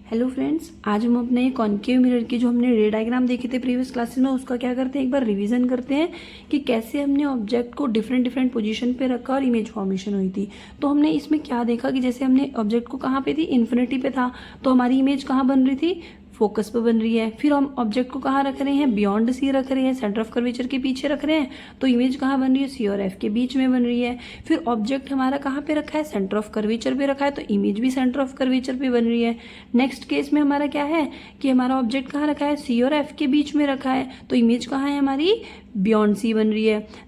Hello friends, आज हम अपने कॉनकेव मिरर की जो हमने रे डायग्राम देखे थे प्रीवियस क्लासेस में, उसका क्या करते हैं, एक बार रिवीजन करते हैं कि कैसे हमने ऑब्जेक्ट को डिफरेंट पोजीशन पे रखा और इमेज फॉर्मेशन हुई थी। तो हमने इसमें क्या देखा कि जैसे हमने ऑब्जेक्ट को कहाँ पे थी, इन्फिनिटी पे था, तो हमारी इमेज कहाँ बन रही थी, फोकस पे बन रही है। फिर हम ऑब्जेक्ट को कहाँ रख रहे हैं, बियॉन्ड सी रख रहे हैं, सेंटर ऑफ कर्वेचर के पीछे रख रहे हैं, तो इमेज कहाँ बन रही है, सी और एफ के बीच में बन रही है। फिर ऑब्जेक्ट हमारा कहाँ पे रखा है, सेंटर ऑफ कर्वेचर पे रखा है, तो इमेज भी सेंटर ऑफ कर्वेचर पे बन रही है। नेक्स्ट केस में हमारा क्या है कि हमारा ऑब्जेक्ट कहाँ रखा है, सी और एफ के बीच में रखा है, तो इमेज कहाँ है हमारी, बियॉन्ड सी बन रही है।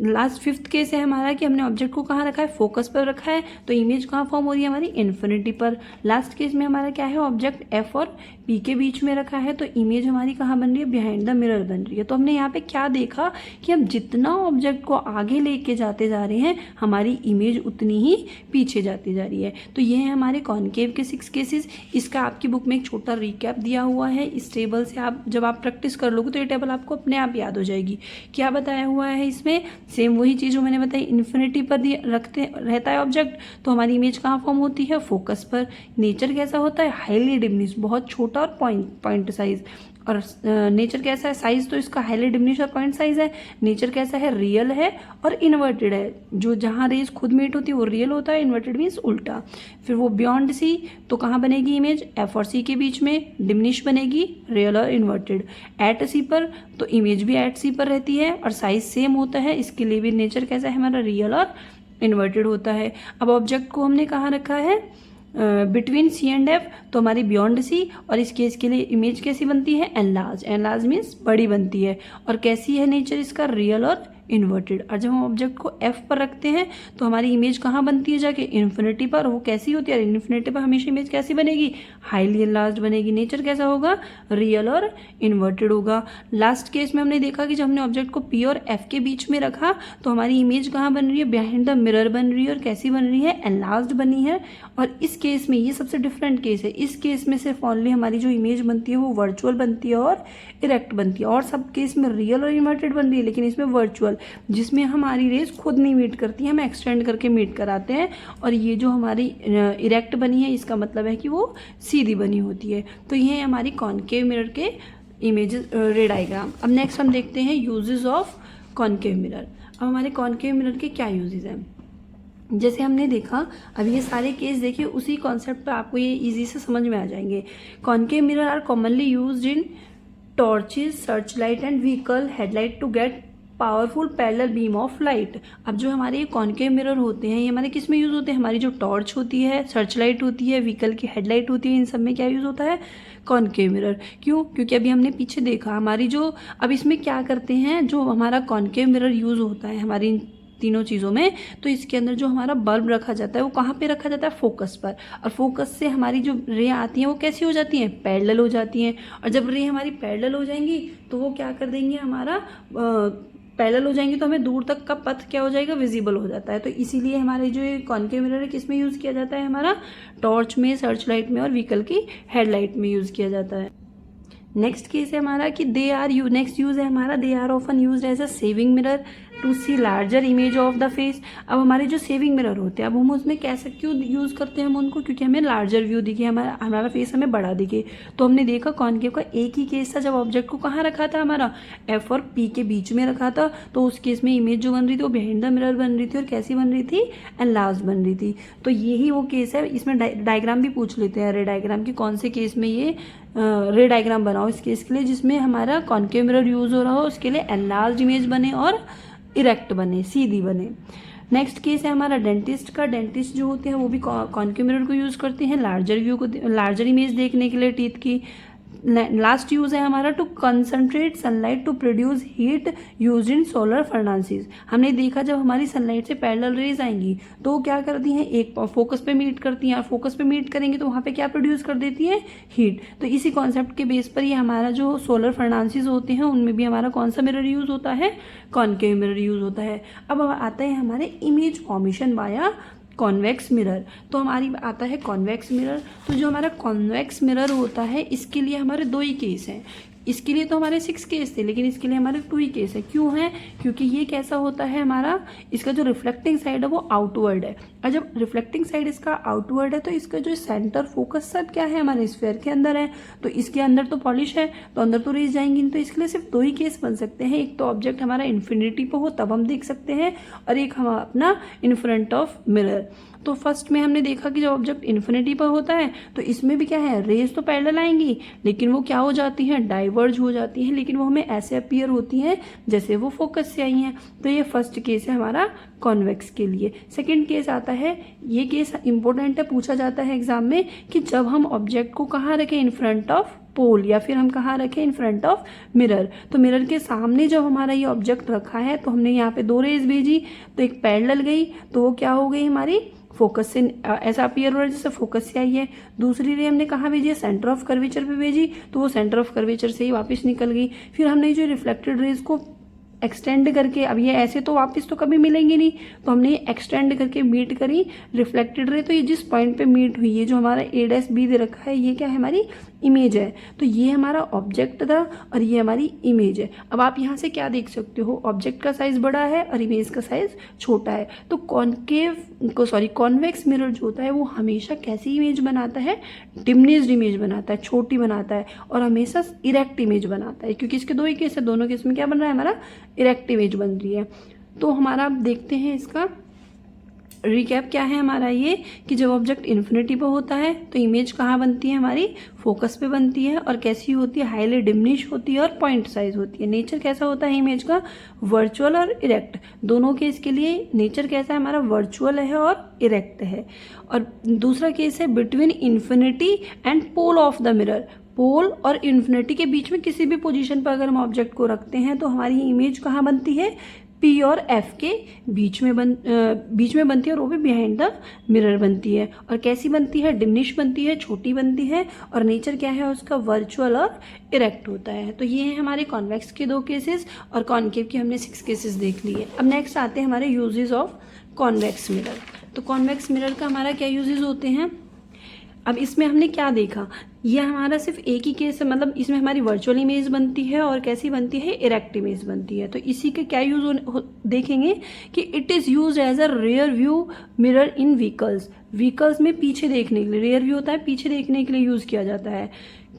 लास्ट फिफ्थ केस है हमारा कि हमने ऑब्जेक्ट को कहाँ रखा है, फोकस पर रखा है, तो इमेज कहाँ फॉर्म हो रही है हमारी, इन्फिनिटी पर। लास्ट केस में हमारा क्या है, ऑब्जेक्ट एफ और पी के बीच में रखा है, तो इमेज हमारी कहाँ बन रही है, बिहाइंड द मिरर बन रही है। तो हमने यहाँ पे क्या देखा कि हम जितना ऑब्जेक्ट को आगे लेके जाते जा रहे हैं, हमारी इमेज उतनी ही पीछे जाती जा रही है। तो ये है हमारे कॉनकेव के 6 केसेस। इसका आपकी बुक में एक छोटा रिकैप दिया हुआ है। इस टेबल से आप जब आप प्रैक्टिस कर लोगे तो ये टेबल आपको अपने आप याद हो जाएगी। क्या बताया हुआ है इसमें, सेम वही चीज़ जो मैंने बताई, इन्फिनिटी पर रखते रहता है ऑब्जेक्ट, तो हमारी इमेज कहाँ फॉर्म होती है, फोकस पर। नेचर कैसा होता है, हाईली डिमिनिश, बहुत छोटा और पॉइंट साइज। और नेचर कैसा है, साइज तो इसका हाईली डिमिनिश और पॉइंट साइज है। नेचर कैसा है, रियल है और इन्वर्टेड है। जो जहाँ रेज खुद मीट होती है वो रियल होता है, इन्वर्टेड मीन्स उल्टा। फिर वो बियॉन्ड सी, तो कहाँ बनेगी इमेज, एफ और सी के बीच में, डिमिनिश बनेगी, रियल और इन्वर्टेड। एट सी पर तो इमेज भी एट सी पर रहती है और साइज सेम होता है, इसके लिए भी नेचर कैसा है हमारा, रियल और इन्वर्टेड होता है। अब ऑब्जेक्ट को हमने कहाँ रखा है, बिटवीन सी एंड एफ, तो हमारी बियॉन्ड सी, और इस केस के लिए इमेज कैसी बनती है, एनलार्ज। एनलार्ज मीन्स बड़ी बनती है। और कैसी है नेचर इसका, रियल और इन्वर्टेड। और जब हम ऑब्जेक्ट को एफ पर रखते हैं तो हमारी इमेज कहाँ बनती है जाके, इन्फिनिटी पर। वो कैसी होती है, इन्फिनिटी पर हमेशा इमेज कैसी बनेगी, हाईली एनलार्ज बनेगी। नेचर कैसा होगा, रियल और इन्वर्टेड होगा। लास्ट केस में हमने देखा कि जब हमने ऑब्जेक्ट को पी और एफ के बीच में रखा तो हमारी इमेज कहाँ बन रही है, बिहाइंड द मिरर बन रही है। और कैसी बन रही है, एनलार्ज बनी है। और इस केस में ये सबसे डिफरेंट केस है। इस केस में सिर्फ ओनली हमारी जो इमेज बनती है वो वर्चुअल बनती है और इरेक्ट बनती है। और सब केस में रियल और इन्वर्टेड बन रही है, लेकिन इसमें वर्चुअल, जिसमें हमारी रेस खुद नहीं मीट करती है, हम एक्सटेंड करके मीट कराते हैं। और ये जो हमारी इरेक्ट बनी है, इसका मतलब है कि वो सीधी बनी होती है। तो ये है हमारी कॉनकेव मिरर के इमेजेस, रे डायग्राम। अब नेक्स्ट हम देखते हैं यूजेस ऑफ कॉनकेव मिरर। अब हमारे कॉनकेव मिरर के क्या यूजेस हैं, जैसे हमने देखा, अब ये सारे केस देखिए, उसी कॉन्सेप्ट पे आपको ये इजी से समझ में आ जाएंगे। Concave mirror are commonly used in torches, search light and vehicle headlight to get powerful parallel beam of light. अब जो हमारे ये कॉनकेव मिरर होते हैं, ये हमारे किस में यूज़ होते हैं, हमारी जो टॉर्च होती है, सर्च लाइट होती है, व्हीकल की हेडलाइट होती है, इन सब में क्या यूज़ होता है, कॉनकेव मिरर। क्यों, क्योंकि अभी हमने पीछे देखा हमारी जो, अब इसमें क्या करते हैं, जो हमारा कॉनकेव मिरर यूज़ होता है हमारी तीनों चीज़ों में, तो इसके अंदर जो हमारा बल्ब रखा जाता है वो कहाँ पे रखा जाता है, फोकस पर। और फोकस से हमारी जो रे आती हैं वो कैसी हो जाती हैं, पैरेलल हो जाती हैं। और जब रे हमारी पैरेलल हो जाएंगी तो वो क्या कर देंगे, हमारा पैरेलल हो जाएंगी तो हमें दूर तक का पथ क्या हो जाएगा, विजिबल हो जाता है। तो इसीलिए हमारे जो ये कॉनकेव मिरर है किस में यूज़ किया जाता है, हमारा टॉर्च में, सर्च लाइट में और व्हीकल की हेडलाइट में यूज़ किया जाता है। नेक्स्ट केस है हमारा कि नेक्स्ट यूज़ है हमारा, they are often used as a shaving mirror to see larger image of the face. अब हमारे जो सेविंग मिरर होते हैं, अब हम उसमें कैसे क्यों यूज़ करते हैं हम उनको, क्योंकि हमें लार्जर व्यू दिखे, हमारा फेस हमें बड़ा दिखे। तो हमने देखा कॉनकेव का एक ही केस था, जब ऑब्जेक्ट को कहाँ रखा था, हमारा एफ और पी के बीच में रखा था, तो उस केस में इमेज जो बन रही थी वो बिहाइंड द मिरर बन रही थी। और कैसी बन रही थी, एनलार्ज बन रही थी। तो यही वो केस है। इसमें डायग्राम भी पूछ लेते हैं रे डायग्राम की, कौन से केस में ये रे डायग्राम बनाओ इस केस के लिए जिसमें हमारा कॉनकेव मिरर यूज़ हो रहा हो, उसके लिए एनलार्ज इमेज बने और इरेक्ट बने, सीधी बने। नेक्स्ट केस है हमारा डेंटिस्ट का। डेंटिस्ट जो होते हैं वो भी कॉनकेव मिरर को यूज़ करते हैं लार्जर व्यू को, लार्जर इमेज देखने के लिए टीथ की। लास्ट यूज़ है हमारा to concentrate sunlight to produce heat use in solar furnaces. हमने देखा जब हमारी सनलाइट से पैरेलल रेज आएंगी तो क्या करती हैं, एक फोकस पे मीट करती हैं, और फोकस पे मीट करेंगे तो वहाँ पे क्या प्रोड्यूस कर देती है, हीट। तो इसी कॉन्सेप्ट के बेस पर ये हमारा जो सोलर फर्नांसीज होते हैं उनमें भी हमारा कौन सा मिरर यूज़ होता है, कॉनकेव मिरर यूज़ होता है। अब आता है हमारे इमेज फॉर्मेशन बाया कॉन्वेक्स मिरर। तो हमारी आता है कॉन्वेक्स मिरर। तो जो हमारा कॉन्वेक्स मिरर होता है इसके लिए हमारे 2 ही केस हैं। इसके लिए तो हमारे 6 केस थे, लेकिन इसके लिए हमारे 2 ही केस है। क्यों है, क्योंकि ये कैसा होता है हमारा, इसका जो रिफ्लेक्टिंग साइड है वो आउटवर्ड है और जब रिफ्लेक्टिंग साइड इसका आउटवर्ड है तो इसका जो सेंटर फोकस सब क्या है, हमारे स्फीयर के अंदर है, तो इसके अंदर तो पॉलिश है तो अंदर तो रेज जाएंगी। तो इसके लिए सिर्फ दो ही केस बन सकते हैं, एक तो ऑब्जेक्ट हमारा इन्फिनिटी पे हो तब हम देख सकते हैं, और एक हम अपना इन फ्रंट ऑफ मिरर। तो फर्स्ट में हमने देखा कि जब ऑब्जेक्ट इन्फिनिटी पर होता है तो इसमें भी क्या है, रेज तो पैरेलल आएंगी लेकिन वो क्या हो जाती हैं, डाइवर्ज हो जाती हैं, लेकिन वो हमें ऐसे अपीयर होती हैं जैसे वो फोकस से आई हैं। तो ये फर्स्ट केस है हमारा कॉन्वेक्स के लिए। सेकंड केस आता है, ये केस इंपॉर्टेंट है, पूछा जाता है एग्जाम में कि जब हम ऑब्जेक्ट को कहाँ रखें, इन फ्रंट ऑफ पोल, या फिर हम कहाँ रखें, इन फ्रंट ऑफ मिरर। तो मिरर के सामने जब हमारा ये ऑब्जेक्ट रखा है तो हमने यहाँ पे दो रेज भेजी, तो एक पैरेलल गई तो वो क्या हो गई, हमारी फोकस से ऐसा अपीयर हो रहा है जैसे फोकस से आई है। दूसरी रे हमने कहाँ भेजी है, सेंटर ऑफ कर्वेचर पे भेजी, तो वो सेंटर ऑफ कर्वेचर से ही वापस निकल गई। फिर हमने जो रिफ्लेक्टेड रेज को एक्सटेंड करके, अब ये ऐसे तो वापस तो कभी मिलेंगे नहीं, तो हमने एक्सटेंड करके मीट करी रिफ्लेक्टेड रे। तो ये जिस पॉइंट पे मीट हुई है, जो हमारा A' दे रखा है, ये क्या है, हमारी इमेज है। तो ये हमारा ऑब्जेक्ट था और ये हमारी इमेज है। अब आप यहाँ से क्या देख सकते हो, ऑब्जेक्ट का साइज बड़ा है और इमेज का साइज छोटा है। तो कॉन्वेक्स मिरर जो होता है वो हमेशा कैसी इमेज बनाता है, डिमिनिश्ड इमेज बनाता है, छोटी बनाता है, और हमेशा इरेक्ट इमेज बनाता है, क्योंकि इसके दो ही केस है, दोनों केस में क्या बन रहा है, हमारा इरेक्ट इमेज बन रही है। तो हमारा अब देखते हैं इसका रिकैप क्या है हमारा, ये कि जब ऑब्जेक्ट इन्फिनिटी पे होता है तो इमेज कहाँ बनती है, हमारी फोकस पे बनती है, और कैसी होती है, हाईली डिमिनिश होती है और पॉइंट साइज होती है। नेचर कैसा होता है इमेज का, वर्चुअल और इरेक्ट, दोनों केस के लिए नेचर कैसा है, हमारा वर्चुअल है और इरेक्ट है। और दूसरा केस है between infinity and pole of the mirror, pole और इन्फिनिटी के बीच में किसी भी पोजीशन पर अगर हम ऑब्जेक्ट को रखते हैं तो हमारी इमेज कहाँ बनती है, P और F के बीच में बनती है, और वो भी बिहाइंड द मिरर बनती है। और कैसी बनती है, डिमिनिश बनती है, छोटी बनती है, और नेचर क्या है उसका, वर्चुअल और इरेक्ट होता है। तो ये हैं हमारे कॉन्वेक्स के 2 केसेस, और कॉन्केव के हमने 6 केसेस देख लिए। अब नेक्स्ट आते हैं हमारे यूजेस ऑफ कॉन्वेक्स मिरर। तो कॉन्वेक्स मिरर का हमारा क्या यूजेस होते हैं। अब इसमें हमने क्या देखा, ये हमारा सिर्फ एक ही केस है, मतलब इसमें हमारी वर्चुअल इमेज बनती है और कैसी बनती है, इरेक्ट इमेज बनती है। तो इसी के क्या यूज देखेंगे कि it is used as a rear view mirror in vehicles में पीछे देखने के लिए, रेयर व्यू होता है, पीछे देखने के लिए यूज किया जाता है।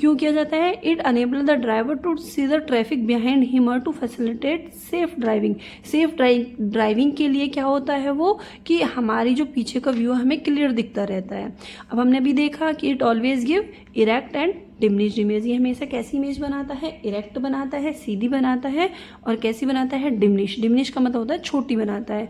क्यों किया जाता है, it enable the driver to see the traffic behind him और to facilitate safe driving. Safe driving के लिए क्या होता है वो, कि हमारी जो पीछे का व्यू हमें क्लियर दिखता रहता है। अब हमने अभी देखा कि it always give erect and diminished image, ये हमेशा कैसी इमेज बनाता है, इरेक्ट बनाता है, सीधी बनाता है, और कैसी बनाता है, डिमिनिश का मतलब होता है छोटी बनाता है।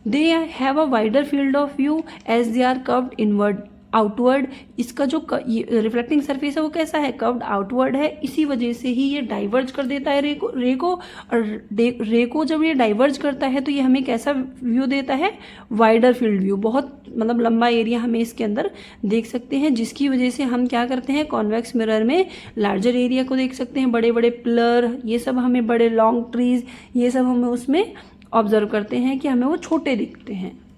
They have a wider field of view as they are curved inward outward. इसका जो रिफ्लेक्टिंग सरफेस है वो कैसा है, कर्व्ड आउटवर्ड है, इसी वजह से ही ये डाइवर्ज कर देता है रे को और रे को जब ये डाइवर्ज करता है तो ये हमें कैसा व्यू देता है, वाइडर फील्ड व्यू, बहुत मतलब लंबा एरिया हमें इसके अंदर देख सकते हैं, जिसकी वजह से हम क्या करते हैं, कॉन्वेक्स मिरर में लार्जर एरिया को देख सकते हैं, बड़े बड़े पिलर, ये सब हमें, बड़े लॉन्ग ट्रीज, ये सब हमें उसमें ऑब्जर्व करते हैं कि हमें वो छोटे दिखते हैं।